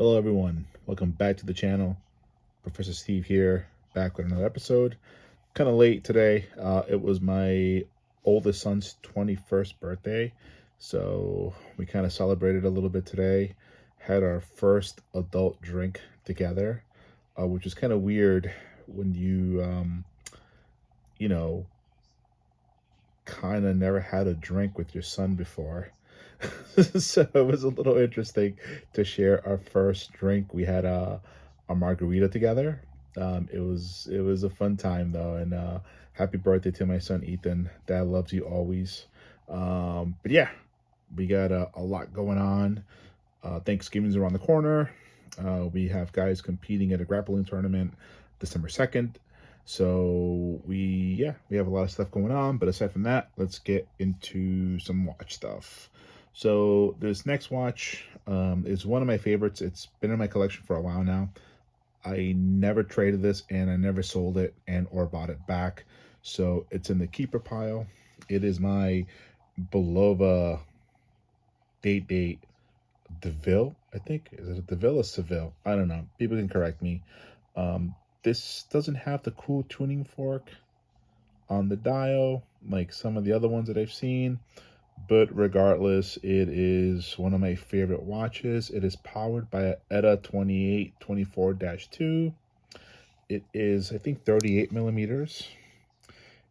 Hello everyone, welcome back to the channel. Professor Steve here, back with another episode. Kind of late today. It was my oldest son's 21st birthday, so we kind of celebrated a little bit today. Had our first adult drink together, which is kind of weird when you know, kind of never had a drink with your son before. So it was a little interesting to share our first drink. We had a margarita together. It was a fun time though, and happy birthday to my son Ethan. Dad loves you always. But yeah, we got a lot going on. Thanksgiving's around the corner. We have guys competing at a grappling tournament December 2nd. So we have a lot of stuff going on. But aside from that, let's get into some watch stuff. So this next watch is one of my favorites. It's been in my collection for a while now. I never traded this and I never sold it and or bought it back. So it's in the keeper pile. It is my Bulova daydate DeVille, I think. Is it a DeVille or Seville? I don't know. People can correct me. This doesn't have the cool tuning fork on the dial like some of the other ones that I've seen. But regardless, it is one of my favorite watches. It is powered by a ETA 2824-2. It is, I think, 38 millimeters.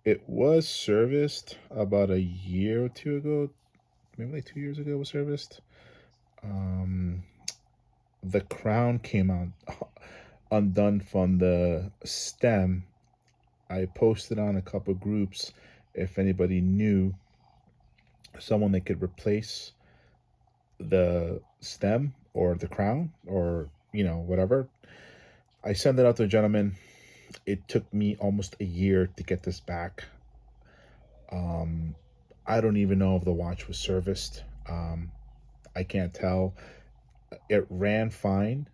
It was serviced about a year or two ago. Maybe like 2 years ago it was serviced. The crown came out undone from the stem. I posted on a couple groups if anybody knew someone that could replace the stem or the crown or whatever. I sent it out to a gentleman. It took me almost a year to get this back. I don't even know if the watch was serviced. I can't tell. It ran fine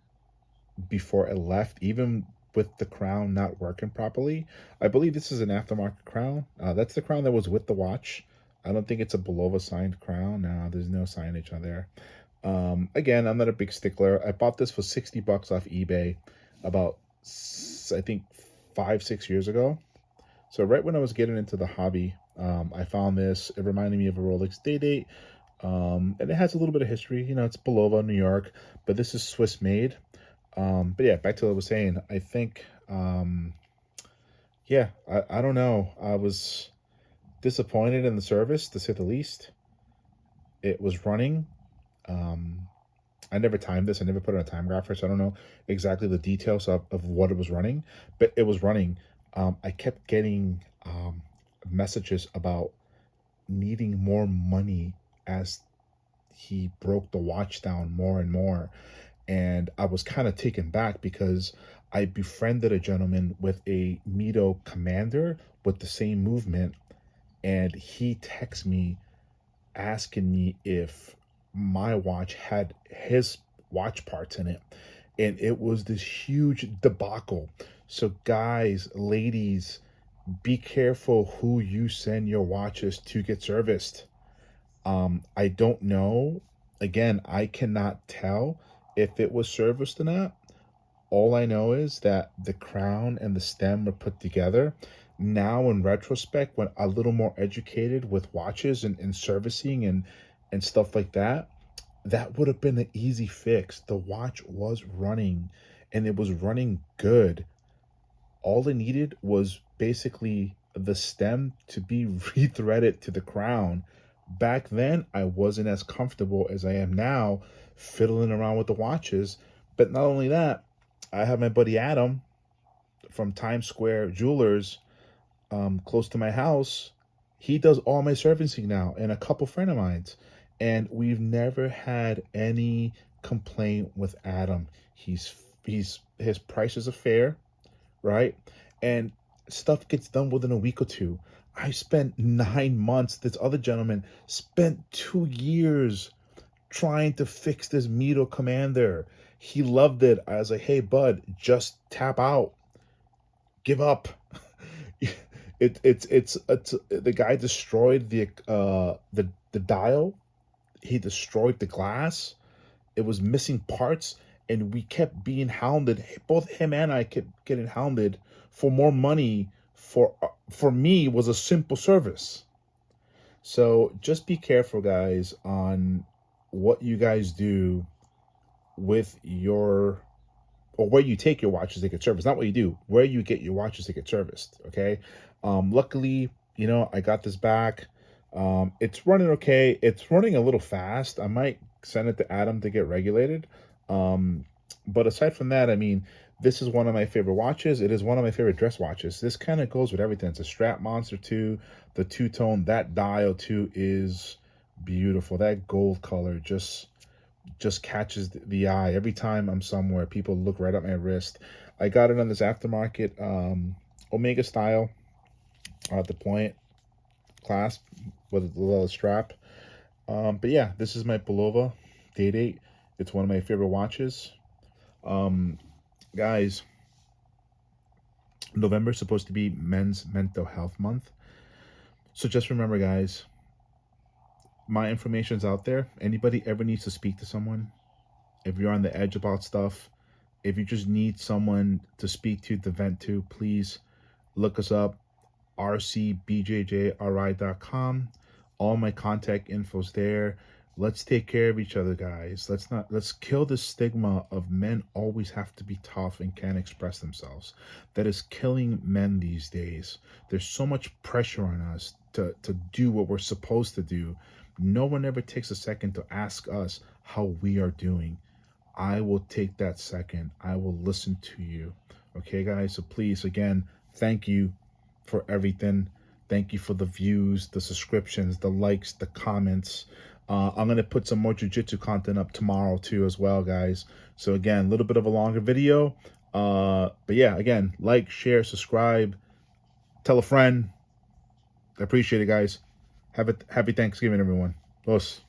before it left, even with the crown not working properly. I believe this is an aftermarket crown. That's the crown that was with the watch. I don't think it's a Bulova signed crown. No, there's no signage on there. Again, I'm not a big stickler. I bought this for $60 off eBay about, I think, 5-6 years ago. So right when I was getting into the hobby, I found this. It reminded me of a Rolex Daydate. And it has a little bit of history. It's Bulova, New York, but this is Swiss made. But yeah, back to what I was saying. I think, yeah, I don't know. I was disappointed in the service, to say the least. It was running. I never timed this. I never put on a time grapher, so I don't know exactly the details of what it was running, but it was running. I kept getting messages about needing more money as he broke the watch down more and more. And I was kind of taken back because I befriended a gentleman with a Mito Commander with the same movement, and he texted me asking me if my watch had his watch parts in it. And it was this huge debacle. So guys, ladies, be careful who you send your watches to get serviced. I don't know. Again, I cannot tell if it was serviced or not. All I know is that the crown and the stem were put together. Now, in retrospect, when a little more educated with watches and servicing and stuff like that, that would have been an easy fix. The watch was running and it was running good. All it needed was basically the stem to be rethreaded to the crown. Back then, I wasn't as comfortable as I am now fiddling around with the watches. But not only that, I have my buddy Adam from Times Square Jewelers, close to my house. He does all my servicing now, and a couple friend of mine's. And we've never had any complaint with Adam. His prices are fair, right? And stuff gets done within a week or two. I spent 9 months. This other gentleman spent 2 years trying to fix this Mito Commander. He loved it. I was like, hey, bud, just tap out. Give up. It's the guy destroyed the dial. He destroyed the glass. It was missing parts, and we kept being hounded. Both him and I kept getting hounded for more money. For me, was a simple service. So just be careful, guys, on what you guys do with your, or where you take your watches to get serviced. Not what you do, where you get your watches to get serviced. Okay. Luckily, I got this back. It's running okay. It's running a little fast. I might send it to Adam to get regulated. Um, but aside from that, I mean, this is one of my favorite watches. It is one of my favorite dress watches. This kind of goes with everything. It's a strap monster too. The two-tone, that dial too is beautiful. That gold color just catches the eye. Every time I'm somewhere, people look right at my wrist. I got it on this aftermarket Omega style at the point clasp with a little strap. But yeah, this is my Bulova daydate. It's one of my favorite watches. Um, Guys, November is supposed to be Men's Mental Health Month. So just remember, guys, my information's out there. Anybody ever needs to speak to someone, if you're on the edge about stuff, if you just need someone to speak to, to vent to, please look us up, rcbjjri.com. All my contact info's there. Let's take care of each other, guys. Let's kill the stigma of men always have to be tough and can't express themselves. That is killing men these days. There's so much pressure on us to do what we're supposed to do. No one ever takes a second to ask us how we are doing. I will take that second. I will listen to you. Okay, guys? So please, again, thank you for everything. Thank you for the views, the subscriptions, the likes, the comments. I'm going to put some more jiu-jitsu content up tomorrow too as well, guys. So again, a little bit of a longer video. But yeah, again, like, share, subscribe, tell a friend. I appreciate it, guys. Have a happy Thanksgiving, everyone. Los.